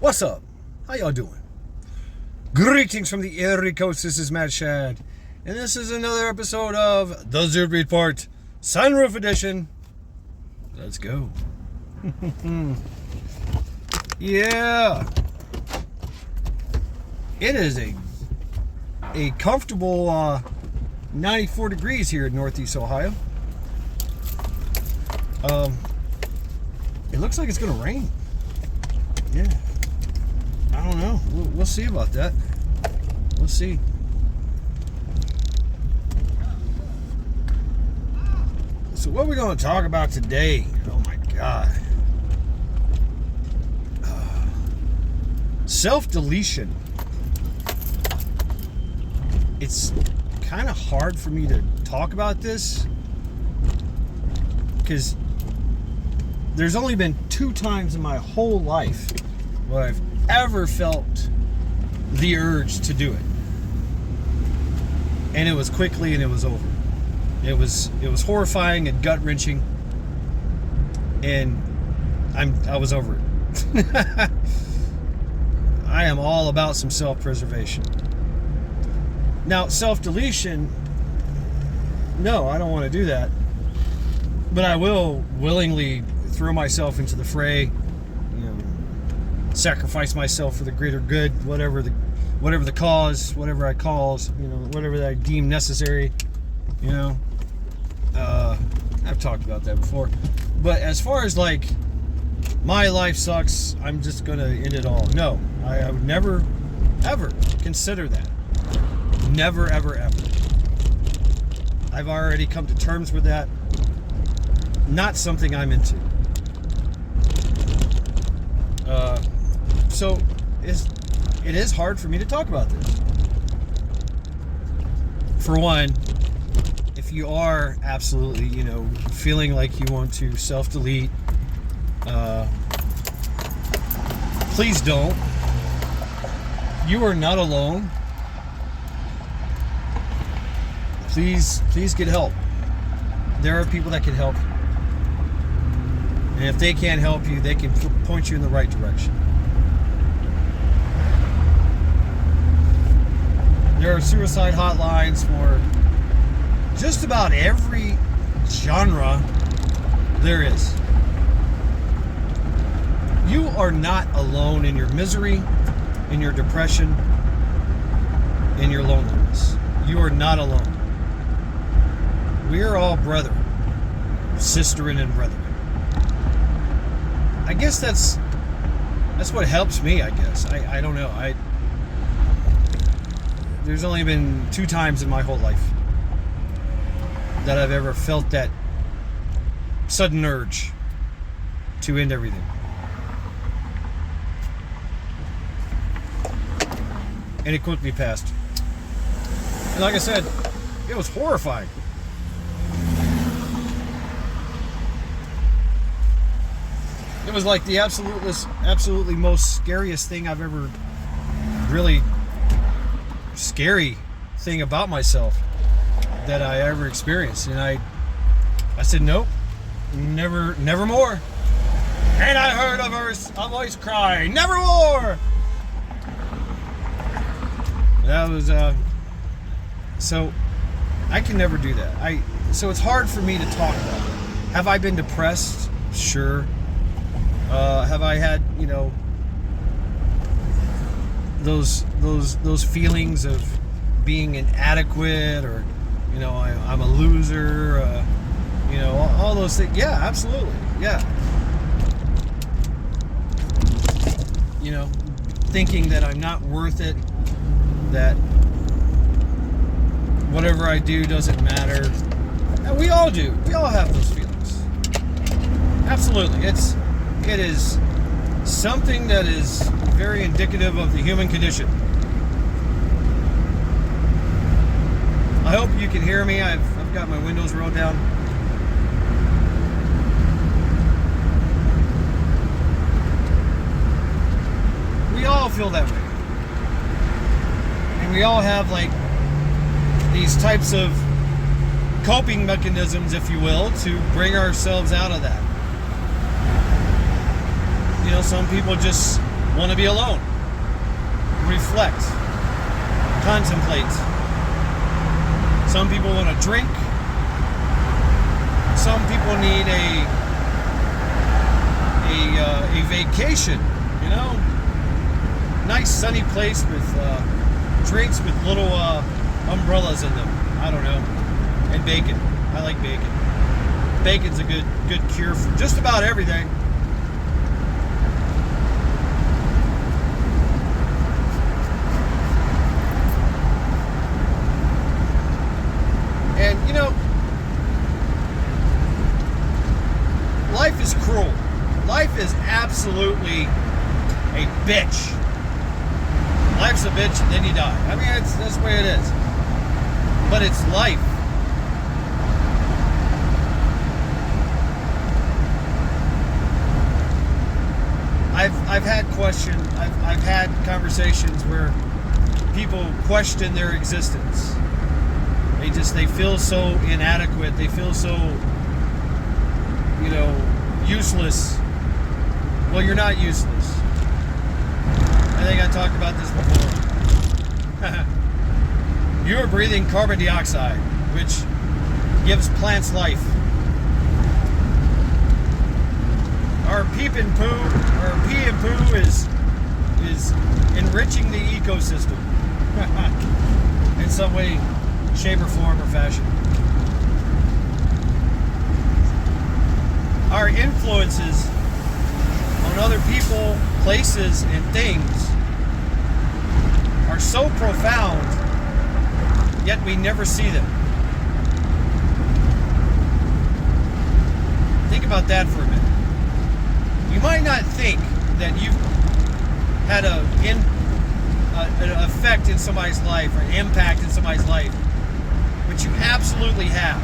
What's up? How y'all doing? Greetings from the Erie Coast. This is Matt Shad, and this is another episode of the Zoot Report, Sunroof Edition. Let's go. Yeah. It is a comfortable 94 degrees here in Northeast Ohio. It looks like it's going to rain. Yeah. I don't know. We'll see about that. We'll see. So what are we going to talk about today? Oh my God. Self-deletion. It's kind of hard for me to talk about this because there's only been 2 times in my whole life where I've ever felt the urge to do it, and it was quickly and it was over. It was horrifying and gut-wrenching, and I was over it. I am all about some self-preservation. Now, self-deletion, no, I don't want to do that, but I will willingly throw myself into the fray, sacrifice myself for the greater good, whatever the cause, whatever I cause, whatever that I deem necessary. I've talked about that before. But as far as like my life sucks, I'm just gonna end it all. No, I would never ever consider that. Never ever ever. I've already come to terms with that. Not something I'm into. So it is hard for me to talk about this. For one, if you are absolutely, feeling like you want to self-delete, please don't. You are not alone. Please get help. There are people that can help you. And if they can't help you, they can point you in the right direction. There are suicide hotlines for just about every genre there is. You are not alone in your misery, in your depression, in your loneliness. You are not alone. We are all brethren, sisterin and brethren. I guess that's what helps me, I guess. I don't know. There's only been 2 times in my whole life that I've ever felt that sudden urge to end everything. And it quickly passed. And like I said, it was horrifying. It was like the absolutely most scariest thing I've ever really scary thing about myself that I ever experienced. And I said, nope, never more. And I heard a voice cry, never more. That was so I can never do that. So it's hard for me to talk about it. Have I been depressed? Sure. Have I had, those feelings of being inadequate, or I'm a loser, all those things? Yeah, absolutely. Yeah. Thinking that I'm not worth it, that whatever I do doesn't matter. And we all do. We all have those feelings. Absolutely. It is something that is very indicative of the human condition. I hope you can hear me. I've got my windows rolled down. We all feel that way. And we all have like these types of coping mechanisms, if you will, to bring ourselves out of that. Some people just want to be alone, reflect, contemplate. Some people want to drink. Some people need a vacation, you know, nice sunny place with drinks with little umbrellas in them. I don't know, and bacon. I like bacon. Bacon's a good cure for just about everything. And you know, life is cruel. Life is absolutely a bitch. Life's a bitch and then you die. I mean, that's the way it is. But it's life. I've had questions. I've had conversations where people question their existence. They feel so inadequate. They feel so, you know, useless. Well, you're not useless. I think I talked about this before. You are breathing carbon dioxide, which gives plants life. Our pee and poo is enriching the ecosystem in some way, shape, or form, or fashion. Our influences on other people, places, and things are so profound, yet we never see them. Think about that for a minute. You might not think that you've had an effect in somebody's life or an impact in somebody's life, but you absolutely have.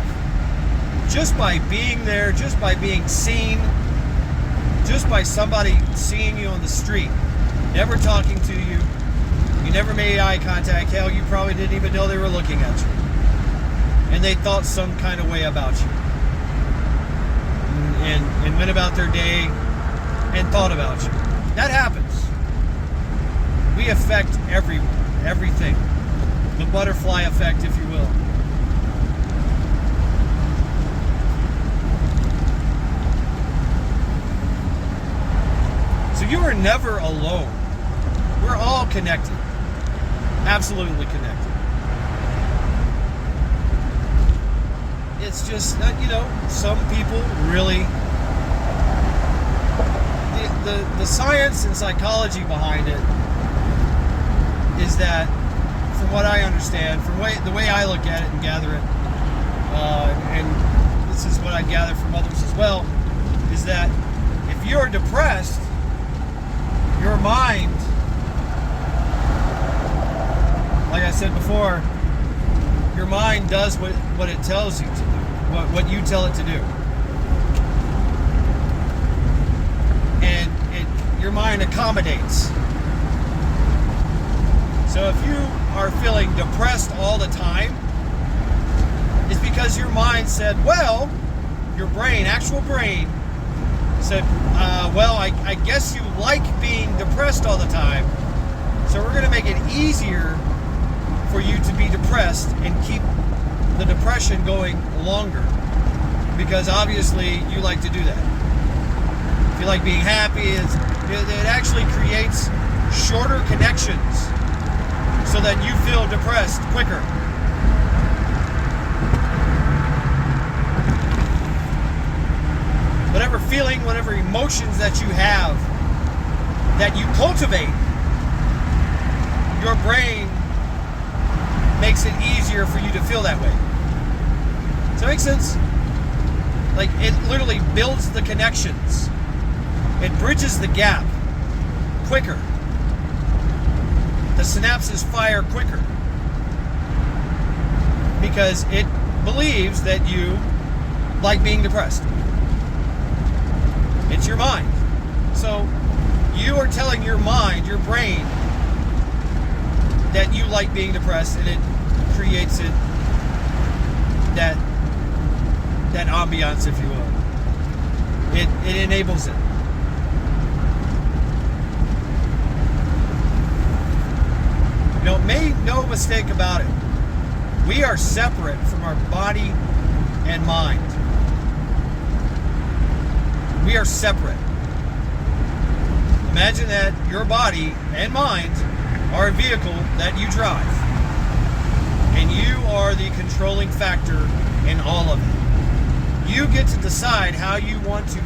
Just by being there, just by being seen, just by somebody seeing you on the street, never talking to you, you never made eye contact, hell, you probably didn't even know they were looking at you. And they thought some kind of way about you. And went about their day and thought about you. That happens. We affect everyone, everything. The butterfly effect, if you will. So you are never alone. We're all connected. Absolutely connected. It's just that, you know, some people really... The science and psychology behind it is that, from what I understand, from the way I look at it and gather it, and this is what I gather from others as well, is that if you're depressed, your mind, like I said before, your mind does what it tells you to do, what you tell it to do. And your mind accommodates. So if you are feeling depressed all the time, it's because your mind said, well, your brain, actual brain, said, well, I guess you like being depressed all the time, so we're going to make it easier for you to be depressed and keep the depression going longer, because obviously you like to do that. If you like being happy, it actually creates shorter connections so that you feel depressed quicker. Whatever feeling, whatever emotions that you have, that you cultivate, your brain makes it easier for you to feel that way. Does that make sense? Like, it literally builds the connections. It bridges the gap quicker. The synapses fire quicker because it believes that you like being depressed. It's your mind. So you are telling your mind, your brain, that you like being depressed, and it creates it, that ambiance, if you will. It enables it. mistake about it. We are separate from our body and mind. We are separate. Imagine that your body and mind are a vehicle that you drive. And you are the controlling factor in all of it. You get to decide how you want to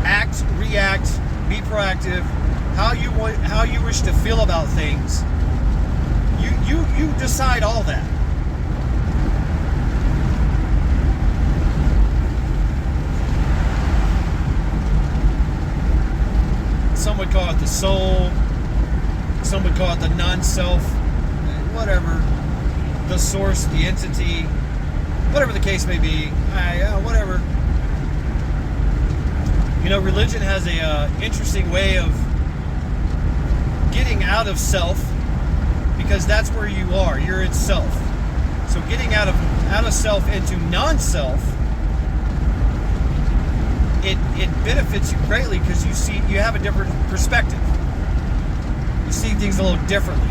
act, react, be proactive, how you wish to feel about things. You decide all that. Some would call it the soul. Some would call it the non-self. Whatever. The source, the entity. Whatever the case may be. Whatever. You know, religion has a interesting way of getting out of self, because that's where you are. You're in self. So getting out of self into non-self, it benefits you greatly, because you have a different perspective. You see things a little differently.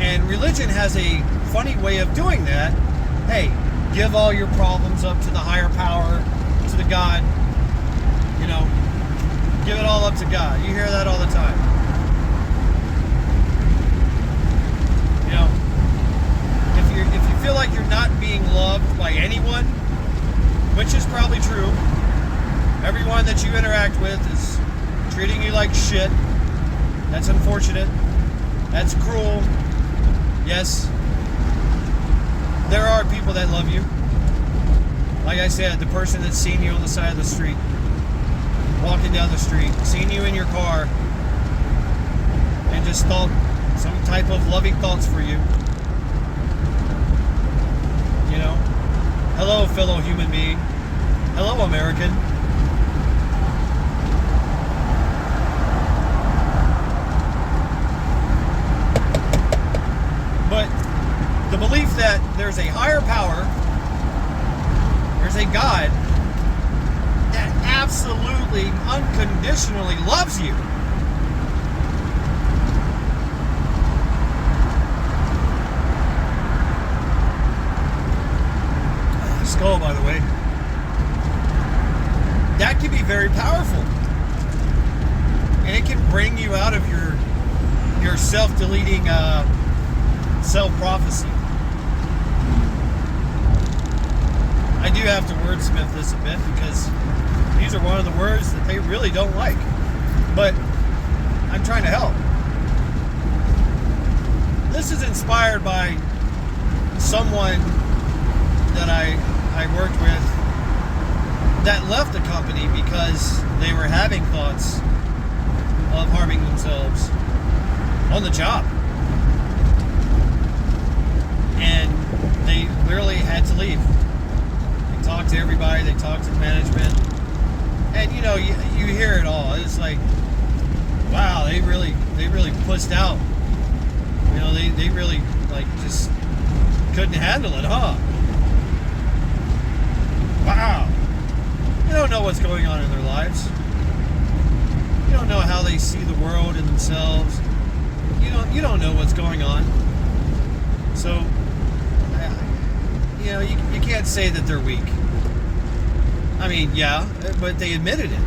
And religion has a funny way of doing that. Hey, give all your problems up to the higher power, to the God. You know, give it all up to God. You hear that all the time. You know, if you feel like you're not being loved by anyone, which is probably true, everyone that you interact with is treating you like shit. That's unfortunate. That's cruel. Yes, there are people that love you. Like I said, the person that's seen you on the side of the street, walking down the street, seen you in your car, and just thought some type of loving thoughts for you. You know, hello, fellow human being. Hello, American. But the belief that there's a higher power, there's a God that absolutely, unconditionally loves you. Skull, by the way. That can be very powerful. And it can bring you out of your self-deleting self-prophecy. I do have to wordsmith this a bit, because these are one of the words that they really don't like. But I'm trying to help. This is inspired by someone that I worked with that left the company because they were having thoughts of harming themselves on the job. And they literally had to leave. They talked to everybody, they talked to management, and you know, you hear it all. It's like, wow, they really pussed out. You know, they really like just couldn't handle it, huh? Wow. You don't know what's going on in their lives. You don't know how they see the world and themselves. You don't know what's going on. So, you know, you can't say that they're weak. I mean, yeah, but they admitted it.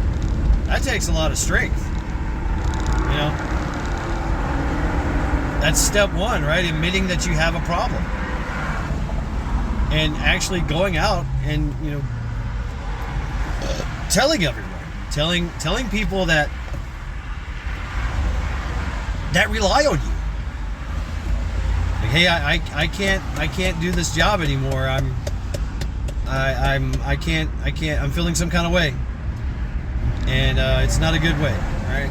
That takes a lot of strength. You know? That's step one, right? Admitting that you have a problem. And actually going out and, you know, telling everyone. Telling people that rely on you. Like, hey, I can't do this job anymore. I'm feeling some kind of way, and it's not a good way, right?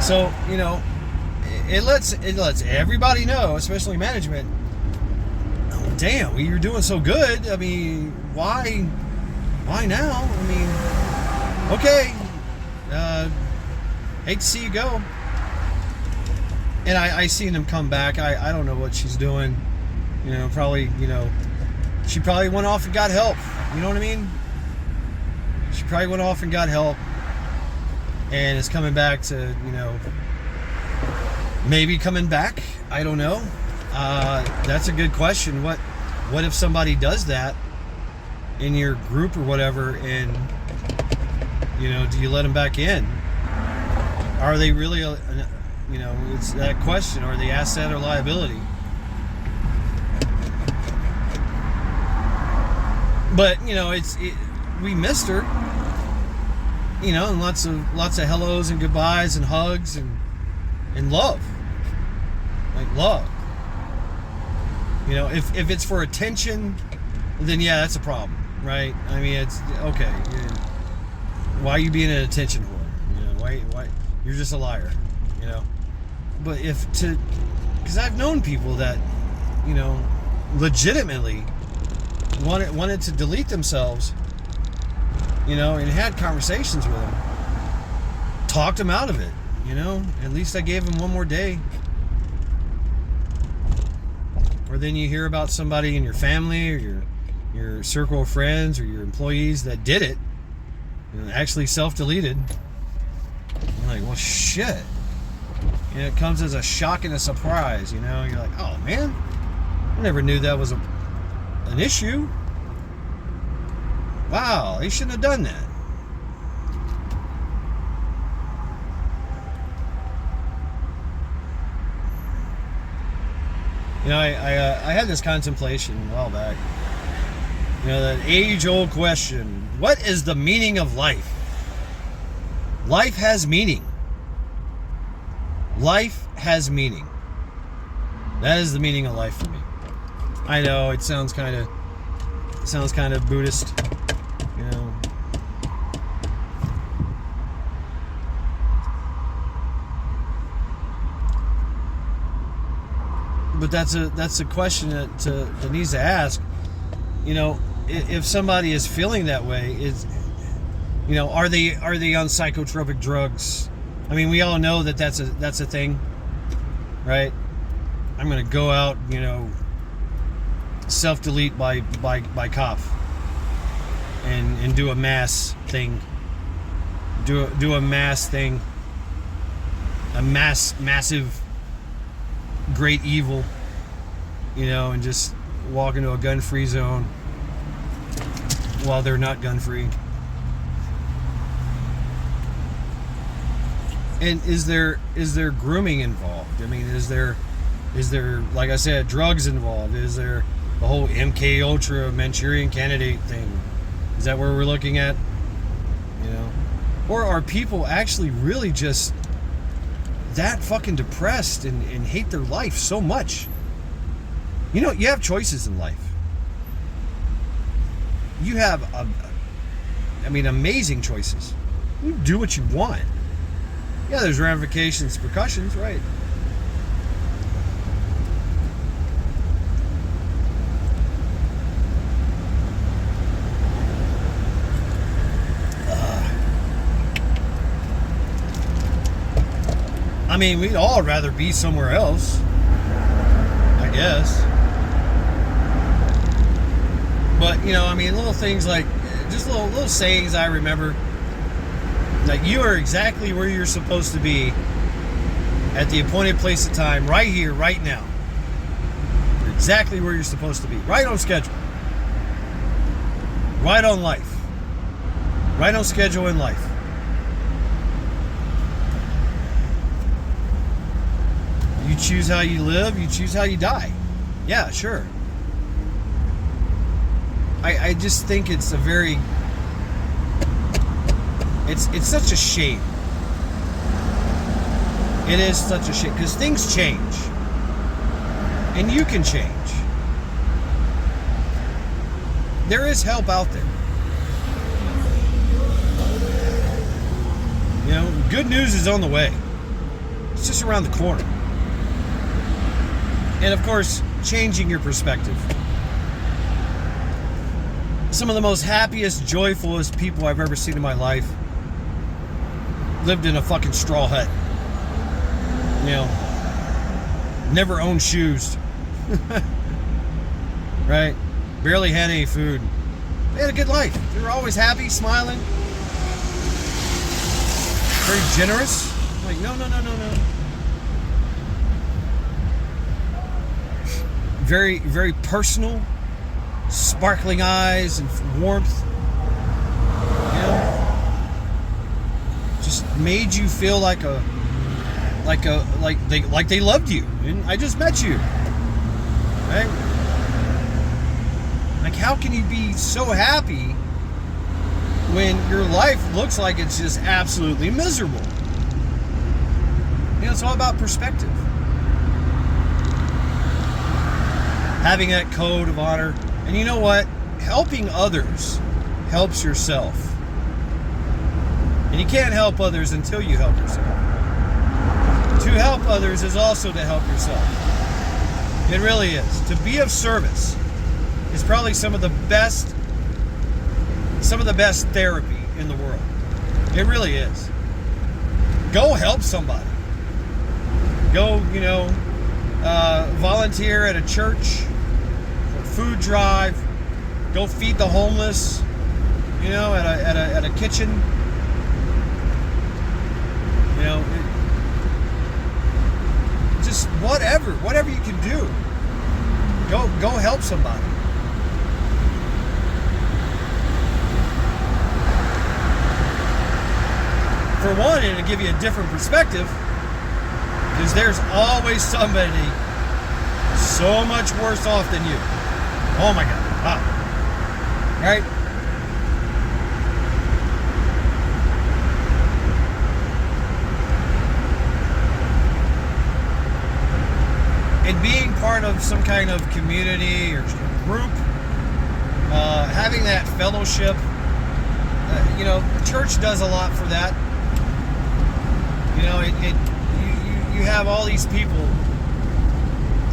So, you know, it lets everybody know, especially management. Oh, damn, you're doing so good. I mean, why now? I mean, okay, hate to see you go. And I seen them come back. I don't know what she's doing. You know, probably, you know, she probably went off and got help. You know what I mean? She probably went off and got help. And is coming back to, you know, Maybe coming back. I don't know. That's a good question. What if somebody does that in your group or whatever, and do you let them back in? Are they really it's that question, are they asset or liability? But we missed her, and lots of hellos and goodbyes and hugs and love, like love. If it's for attention, then yeah, that's a problem, right? I mean, it's okay. Why are you being an attention whore? Why you're just a liar, But because I've known people that, legitimately wanted to delete themselves, and had conversations with them, talked them out of it, At least I gave them one more day. Or then you hear about somebody in your family or your circle of friends or your employees that did it, actually self-deleted. I'm like, well, shit. It comes as a shock and a surprise, You're like, oh, man, I never knew that was an issue. Wow, they shouldn't have done that. I had this contemplation a while back. That age-old question: what is the meaning of life? Life has meaning. Life has meaning. That is the meaning of life for me. I know it sounds kind of Buddhist, But that's a question that needs to ask. If somebody is feeling that way, are they on psychotropic drugs? I mean, we all know that's a thing, right? I'm gonna go out, self-delete by cop and do a mass thing. Do a mass thing. A massive great evil, and just walk into a gun-free zone while they're not gun-free. And is there grooming involved? I mean, is there, like I said, drugs involved? Is there the whole MK Ultra Manchurian Candidate thing? Is that where we're looking at? Or are people actually really just that fucking depressed and hate their life so much? You have choices in life. You have amazing choices. You do what you want. Yeah, there's ramifications, repercussions, right? I mean, we'd all rather be somewhere else, I guess. But, little things like, just little sayings I remember. Like, you are exactly where you're supposed to be at the appointed place and time, right here, right now. You're exactly where you're supposed to be. Right on schedule. Right on life. Right on schedule in life. You choose how you live, you choose how you die. Yeah, sure. I just think it's a very... It's such a shame. It is such a shame, because things change. And you can change. There is help out there. Good news is on the way. It's just around the corner. And of course, changing your perspective. Some of the most happiest, joyfulest people I've ever seen in my life lived in a fucking straw hut. Never owned shoes. Right? Barely had any food. They had a good life. They were always happy, smiling. Very generous. Like, no. very, very personal, sparkling eyes and warmth. Just made you feel like they loved you, and I just met you, right? Like, how can you be so happy when your life looks like it's just absolutely miserable? It's all about perspective. Having that code of honor, and you know what? Helping others helps yourself. And you can't help others until you help yourself. To help others is also to help yourself. It really is. To be of service is probably some of the best therapy in the world. It really is. Go help somebody. Go, volunteer at a church, or food drive. Go feed the homeless, at a kitchen. Just whatever you can do. Go help somebody. For one, it'll give you a different perspective, because there's always somebody so much worse off than you. Oh my God. Wow. Right? And being part of some kind of community or group, having that fellowship, church does a lot for that. You have all these people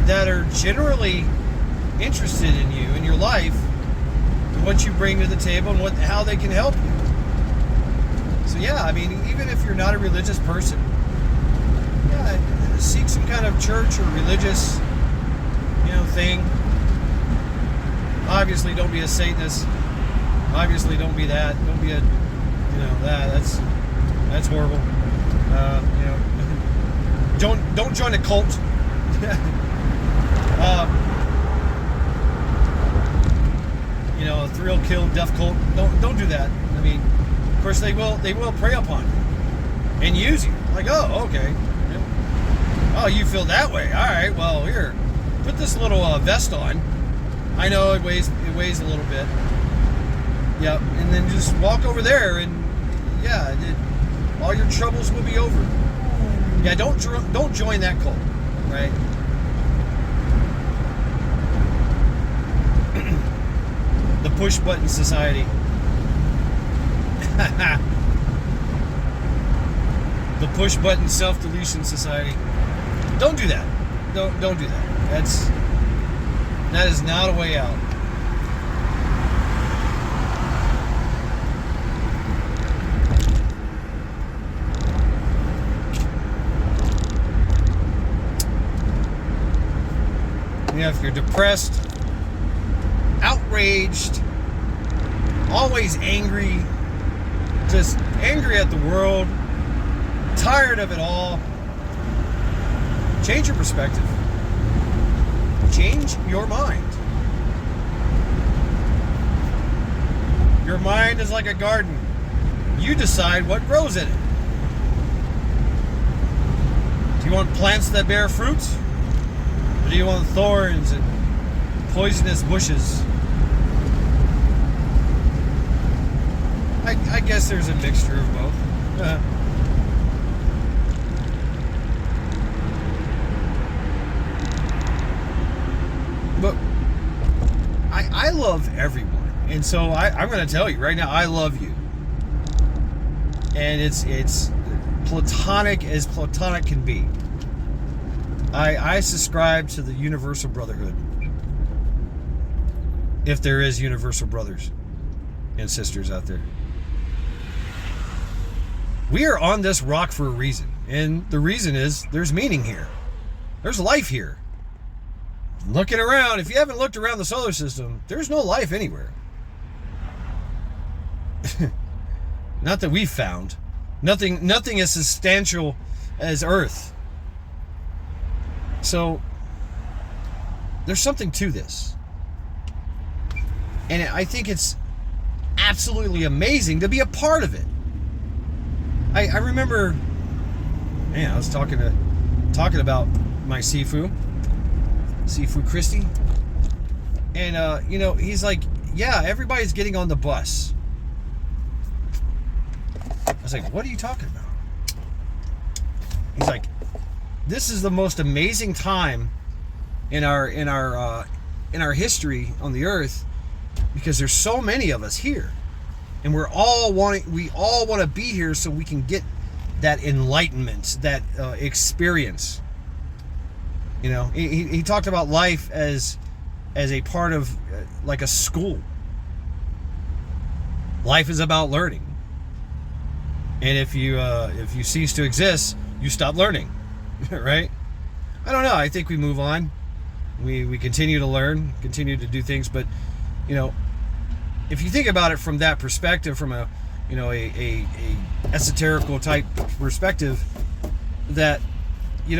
that are generally interested in you, in your life, and what you bring to the table, and how they can help you. So yeah, even if you're not a religious person, seek some kind of church or religious, thing. Obviously, don't be a Satanist. Obviously, don't be that. Don't be a, that's horrible. Don't join a cult. A thrill kill death cult. Don't do that. Of course they will prey upon you and use you. Like, oh, okay. Oh, you feel that way. All right. Well, here, put this little vest on. I know it weighs a little bit. Yep. And then just walk over there, and all your troubles will be over. Yeah. Don't join that cult, right? The push button society. The push button self-deletion society. Don't do that. Don't do that. That is not a way out. If you're depressed, outraged, always angry, just angry at the world, tired of it all, change your perspective. Change your mind. Your mind is like a garden. You decide what grows in it. Do you want plants that bear fruit? Or do you want thorns and poisonous bushes? I guess there's a mixture of both. But I love everyone, and so I'm going to tell you right now, I love you, and it's platonic as platonic can be. I subscribe to the universal brotherhood, if there is universal brothers and sisters out there. We are on this rock for a reason, and the reason is there's meaning here. There's life here. Looking around, if you haven't looked around the solar system, there's no life anywhere. Not that we've found. Nothing as substantial as Earth. So, there's something to this. And I think it's absolutely amazing to be a part of it. I remember, man, I was talking about my Sifu Christie, and he's like, yeah, everybody's getting on the bus. I was like, what are you talking about? He's like, this is the most amazing time in our history on the earth, because there's so many of us here, and we all want to be here so we can get that enlightenment, that experience. He talked about life as a part of like a school. Life is about learning, and if you cease to exist, you stop learning. Right? I don't know. I think we move on. We continue to learn, continue to do things, but if you think about it from that perspective, from a esoterical type perspective, that we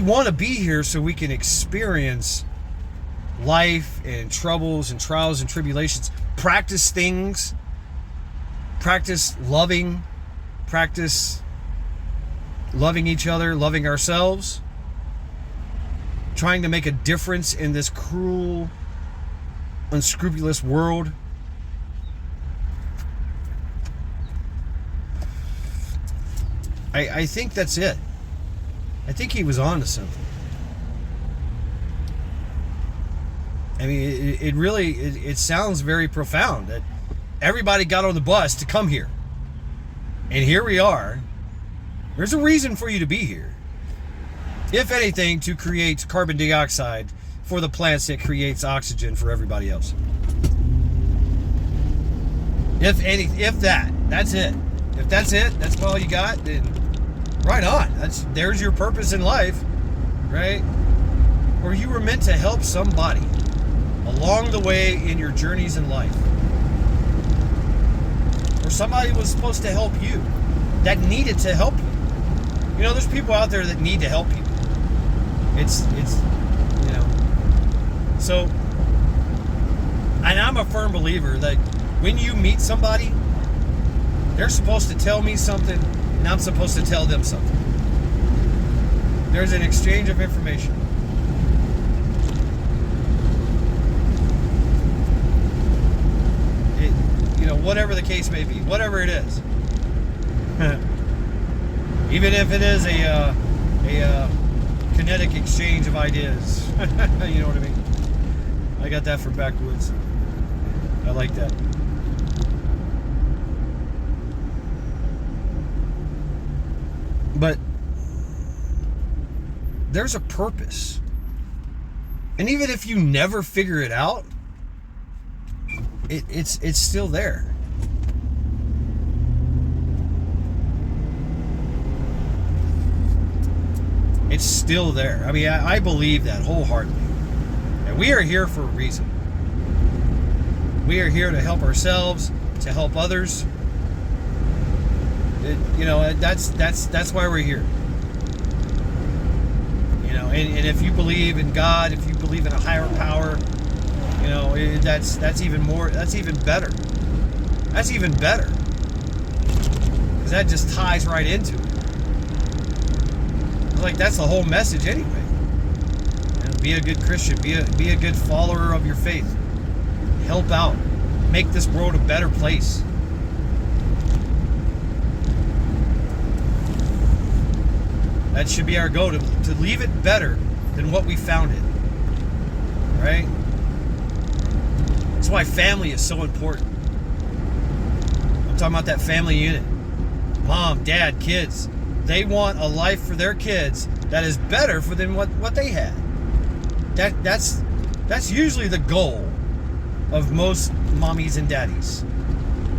want to be here so we can experience life and troubles and trials and tribulations, practice things, practice loving each other, loving ourselves, trying to make a difference in this cruel, unscrupulous world. I think that's it. I think he was on to something. I mean, it really sounds very profound that everybody got on the bus to come here. And here we are. There's a reason for you to be here. If anything, to create carbon dioxide for the plants that creates oxygen for everybody else. That's it. If that's it, that's all you got, then right on. There's your purpose in life, right? Or you were meant to help somebody along the way in your journeys in life. Or somebody was supposed to help you that needed to help you. There's people out there that need to help you. It's so, and I'm a firm believer that when you meet somebody, they're supposed to tell me something and I'm supposed to tell them something. There's an exchange of information. Whatever the case may be, whatever it is. Even if it is a kinetic exchange of ideas. You know what I mean? I got that from Backwoods. I like that. But there's a purpose. And even if you never figure it out, it's still there. It's still there. I mean, I believe that wholeheartedly. And we are here for a reason. We are here to help ourselves, to help others. That's why we're here. And if you believe in God, if you believe in a higher power, that's even more. That's even better. That's even better. Because that just ties right into it. Like, that's the whole message anyway. Be a good Christian. Be a good follower of your faith. Help out. Make this world a better place. That should be our goal, to leave it better than what we found it. Right? That's why family is so important. I'm talking about that family unit. Mom, dad, kids. They want a life for their kids that is better for than what they had. That's usually the goal of most mommies and daddies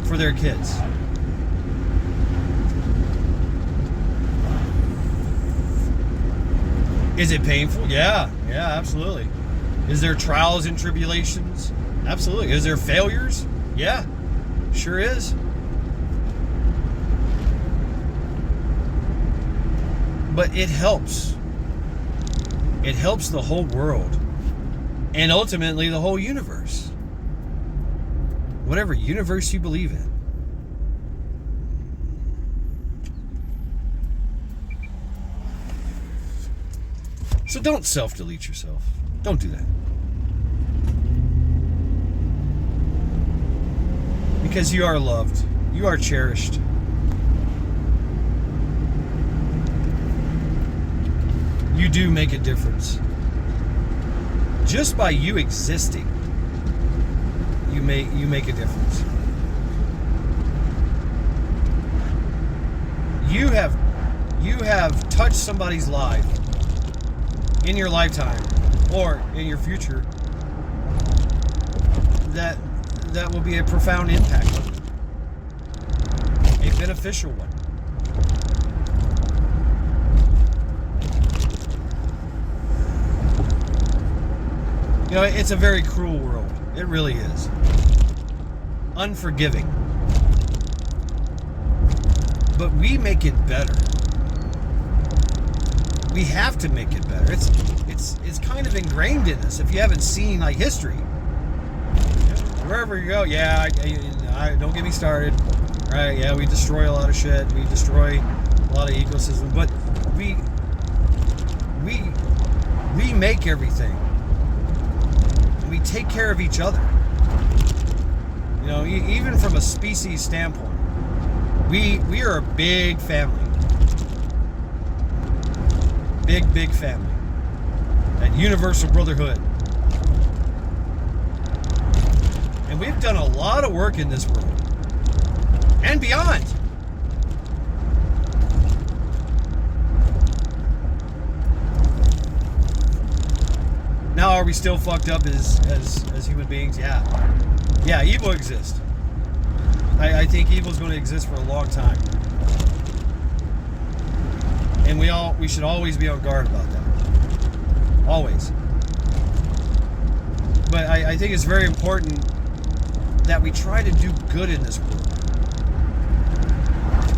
for their kids. Is it painful? Yeah, absolutely. Is there trials and tribulations? Absolutely. Is there failures? Yeah, sure is. But it helps. It helps the whole world. And ultimately the whole universe. Whatever universe you believe in. So don't self-delete yourself. Don't do that. Because you are loved. You are cherished. You do make a difference. Just by you existing, you make a difference. You have touched somebody's life in your lifetime or in your future that will be a profound impact on you. A beneficial one. You know, it's a very cruel world. It really is. Unforgiving. But we make it better. We have to make it better. It's kind of ingrained in us. If you haven't seen like history, wherever you go, I don't get me started. Right? Yeah, we destroy a lot of shit. We destroy a lot of ecosystems, but we make everything. We take care of each other. You know, even from a species standpoint, we are a big family. Big family. That universal brotherhood. And we've done a lot of work in this world. And beyond. Now, are we still fucked up as human beings? Yeah, evil exists. I think evil is going to exist for a long time, and we should always be on guard about that. Always. But I think it's very important that we try to do good in this world.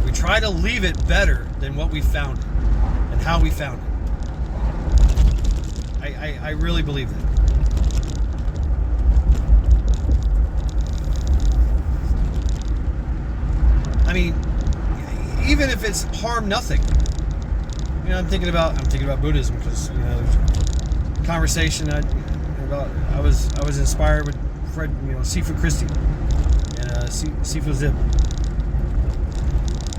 We try to leave it better than what we found it and how we found it. I really believe that. I mean, even if it's harm nothing. You know, I'm thinking about Buddhism because conversation I was inspired with Fred, Sifu Christie and Sifu Zip.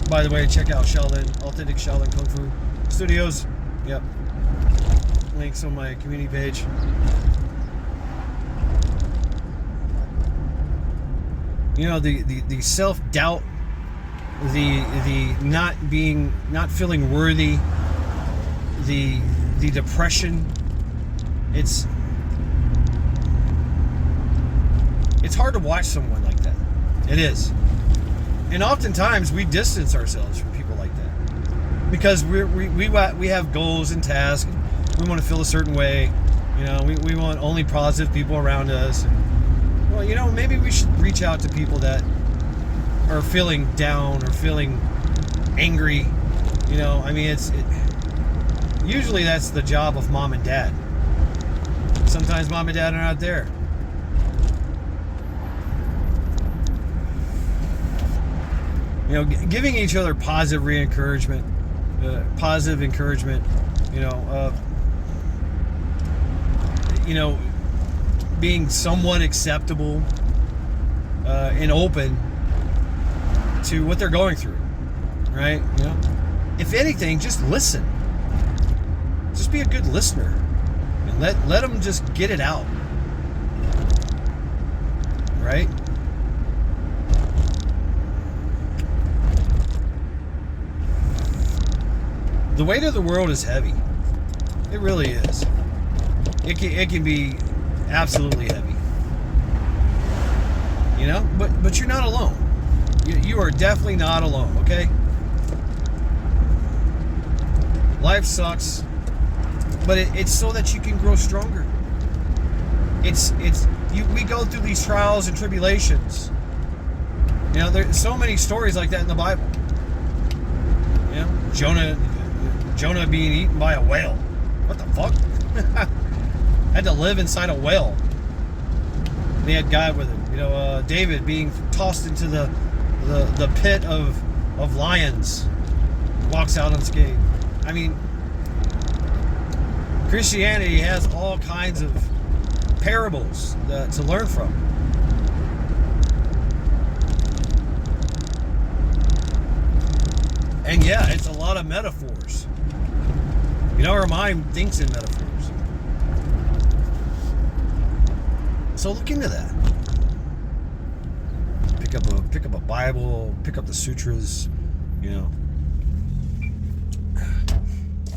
By the way, check out Authentic Shaolin Kung Fu Studios. Yep. Links on my community page. The self-doubt, the not feeling worthy, the depression, it's hard to watch someone like that. It is. And oftentimes we distance ourselves from people like that because we have goals and tasks. We want to feel a certain way. We want only positive people around us. Well, maybe we should reach out to people that are feeling down or feeling angry. Usually that's the job of mom and dad. Sometimes mom and dad are not there. Giving each other positive encouragement, being somewhat acceptable and open to what they're going through, right? If anything, just listen. Just be a good listener and let them just get it out, right? The weight of the world is heavy. It really is. It can be absolutely heavy. But you're not alone. You are definitely not alone, okay? Life sucks, but it's so that you can grow stronger. We go through these trials and tribulations. There's so many stories like that in the Bible. Jonah Jonah being eaten by a whale. What the fuck? Had to live inside a whale. They had God with him. David being tossed into the pit of lions. Walks out unscathed. I mean, Christianity has all kinds of parables to learn from. And yeah, it's a lot of metaphors. Our mind thinks in metaphors. So look into that. Pick up a Bible, pick up the sutras,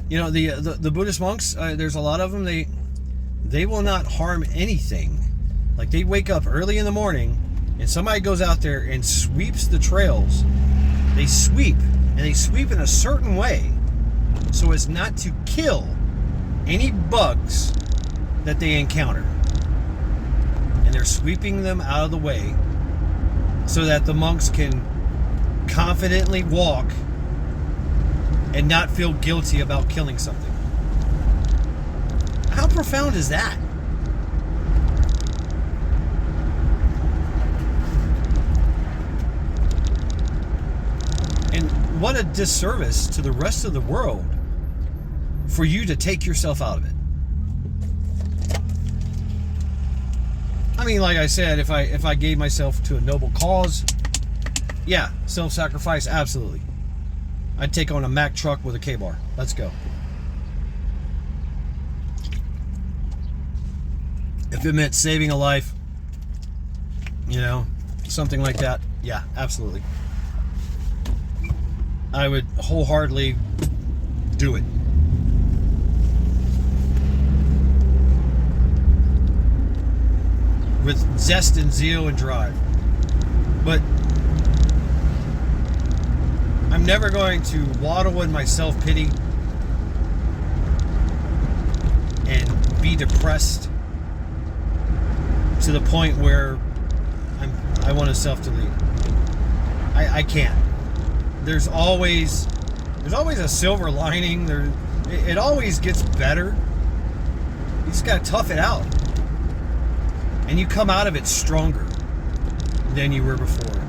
the Buddhist monks, there's a lot of them, they will not harm anything. Like, they wake up early in the morning and somebody goes out there and sweeps the trails. They sweep, and they sweep in a certain way so as not to kill any bugs that they encounter. And they're sweeping them out of the way so that the monks can confidently walk and not feel guilty about killing something. How profound is that? And what a disservice to the rest of the world for you to take yourself out of it. I mean, like I said, if I gave myself to a noble cause, yeah, self-sacrifice, absolutely. I'd take on a Mack truck with a K-bar. Let's go. If it meant saving a life, something like that, yeah, absolutely. I would wholeheartedly do it. With zest and zeal and drive. But I'm never going to waddle in my self-pity and be depressed to the point where I want to self-delete. I can't. There's always a silver lining. It always gets better. You just gotta tough it out. And you come out of it stronger than you were before.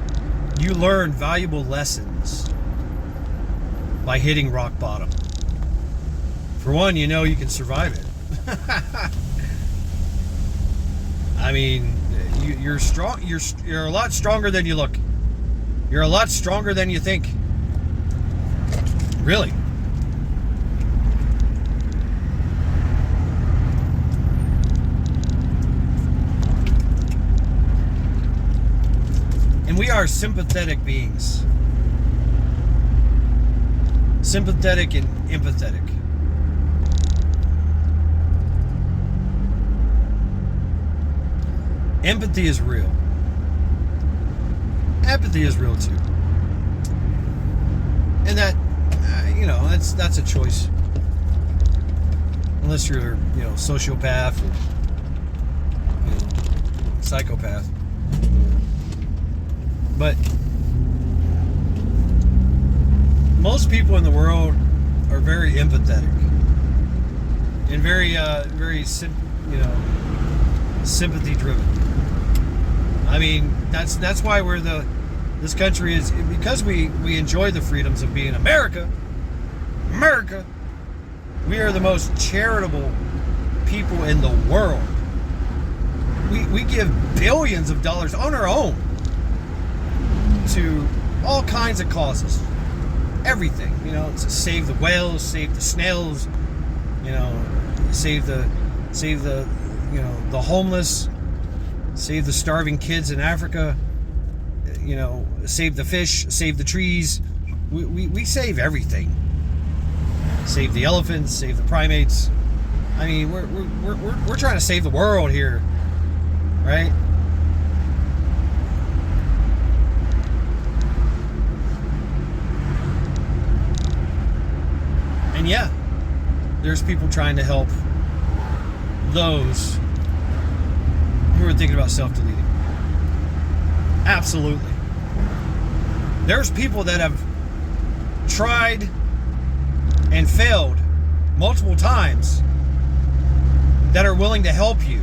You learn valuable lessons by hitting rock bottom. For one, you can survive it. I mean, you're strong. You're a lot stronger than you look. You're a lot stronger than you think. Really. And we are sympathetic beings. Sympathetic and empathetic. Empathy is real. Apathy is real too. And that, that's a choice. Unless you're, sociopath or, psychopath. But most people in the world are very empathetic and very sympathy driven. I mean, that's why this country is, because we enjoy the freedoms of being America. We are the most charitable people in the world. We give billions of dollars on our own to all kinds of causes. Everything, to save the whales, save the snails, save the the homeless, save the starving kids in Africa, save the fish, save the trees. We save everything. Save the elephants, save the primates. I mean, we're trying to save the world here, right? And yeah, there's people trying to help those who are thinking about self-deleting. Absolutely. There's people that have tried and failed multiple times that are willing to help you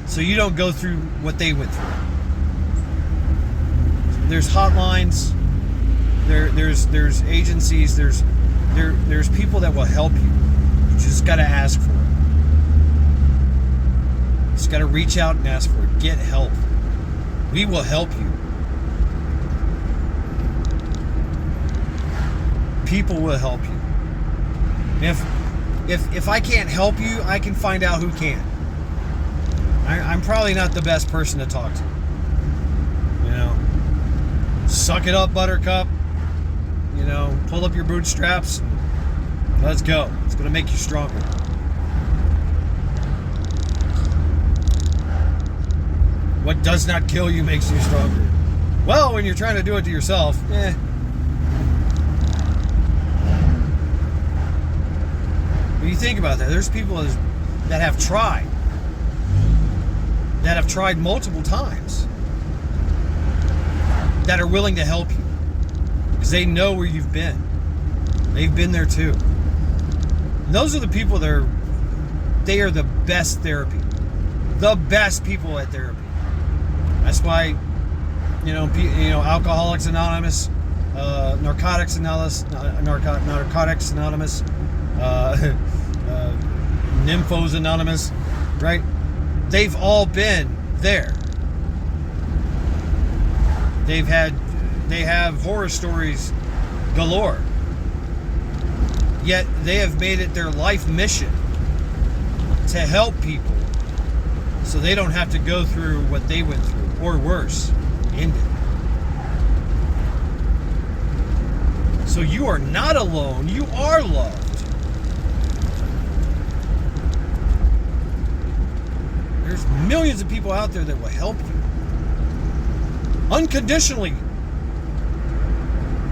so you don't go through what they went through. There's hotlines, there's agencies, there's people that will help you. You just got to ask for it. Just got to reach out and ask for it. Get help. We will help you. People will help you. If I can't help you, I can find out who can. I'm probably not the best person to talk to. You know, suck it up, Buttercup. You know, pull up your bootstraps and let's go. It's going to make you stronger. What does not kill you makes you stronger. Well, when you're trying to do it to yourself, When you think about that, there's people that have tried multiple times, that are willing to help you because they know where you've been. They've been there too. And those are the people that are the best therapy, the best people at therapy. That's why, Alcoholics Anonymous, Narcotics Anonymous, Nymphos Anonymous, right? They've all been there. They have horror stories galore. Yet they have made it their life mission to help people so they don't have to go through what they went through, or worse, ended. So you are not alone. You are loved. There's millions of people out there that will help you. Unconditionally.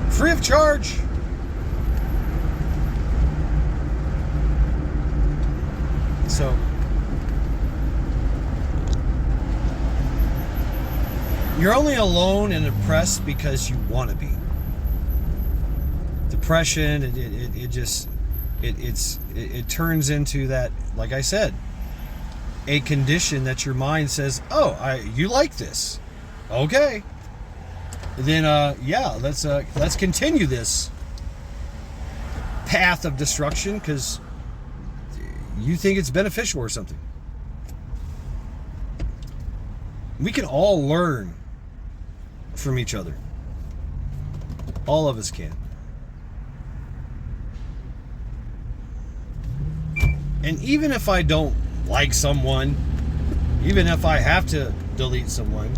Free of charge. So, you're only alone and depressed because you want to be. Depression, it turns into that, like I said, a condition that your mind says, you like this. Okay. Then, let's continue this path of destruction because you think it's beneficial or something. We can all learn from each other. All of us can. And even if I don't like someone, even if I have to delete someone,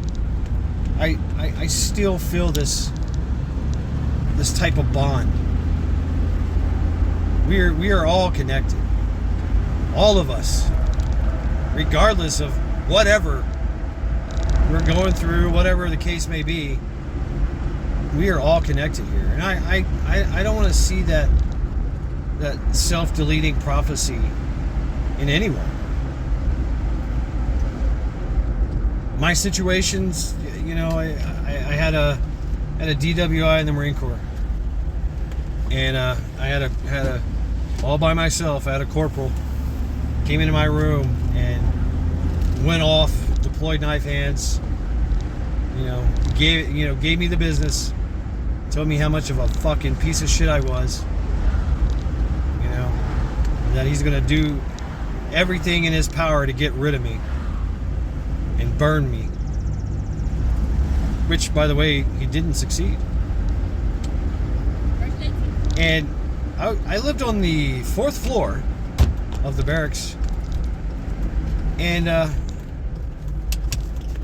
I still feel this type of bond. We are all connected. All of us, regardless of whatever we're going through, whatever the case may be, we are all connected here. And I don't want to see that self-deleting prophecy in anyone. My situations, I had a DWI in the Marine Corps, and I had a all by myself. I had a corporal came into my room and went off, deployed knife hands, gave me the business, told me how much of a fucking piece of shit I was, and that he's gonna do everything in his power to get rid of me and burn me. Which, by the way, he didn't succeed. And I lived on the 4th floor of the barracks, and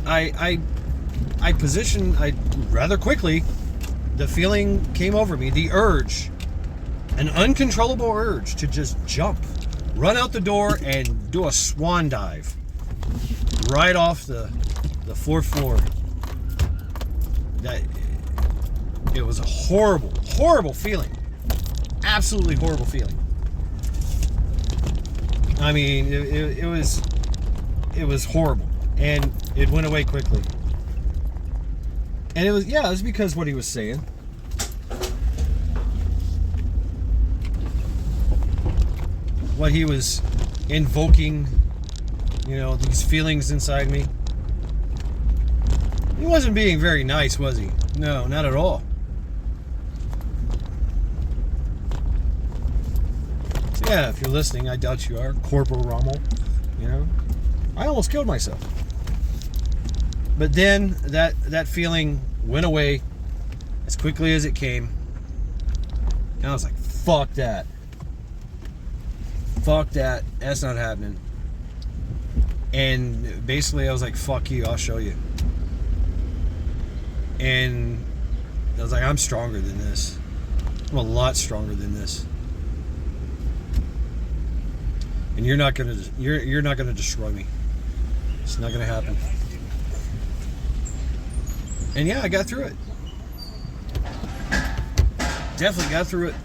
I rather quickly, the feeling came over me, the urge, an uncontrollable urge to just jump, run out the door and do a swan dive right off the 4th floor. That it was a horrible feeling. Absolutely horrible feeling. I mean, it was horrible, and it went away quickly. And it was because what he was saying. what he was invoking, you know, these feelings inside me. He wasn't being very nice, was he? No, not at all. So yeah, if you're listening, I doubt you are, Corporal Rommel, you know, I almost killed myself. But then that feeling went away as quickly as it came. And I was like, fuck that. Fuck that. That's not happening. And basically I was like, fuck you, I'll show you. And I was like, I'm stronger than this. I'm a lot stronger than this. And you're not gonna destroy me. It's not gonna happen. And yeah, I got through it. Definitely got through it.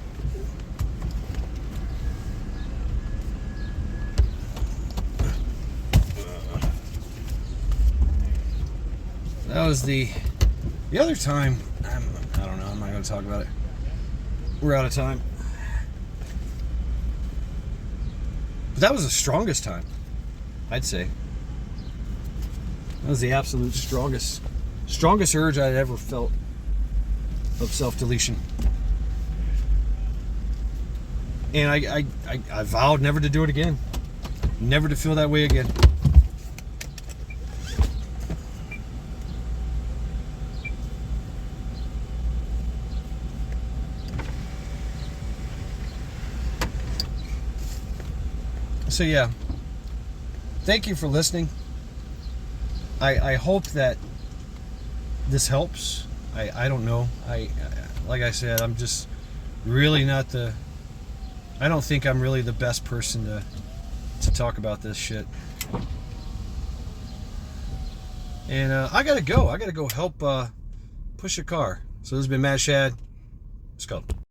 That was the other time. I don't know. I'm not going to talk about it. We're out of time. But that was the strongest time, I'd say. That was the absolute strongest urge I'd ever felt of self-deletion. And I vowed never to do it again. Never to feel that way again. So yeah, thank you for listening. I hope that this helps. I don't know. Like I said, I'm just really not I don't think I'm really the best person to talk about this shit. And I gotta go. I gotta go help push a car. So this has been Matt Shad. Let's go.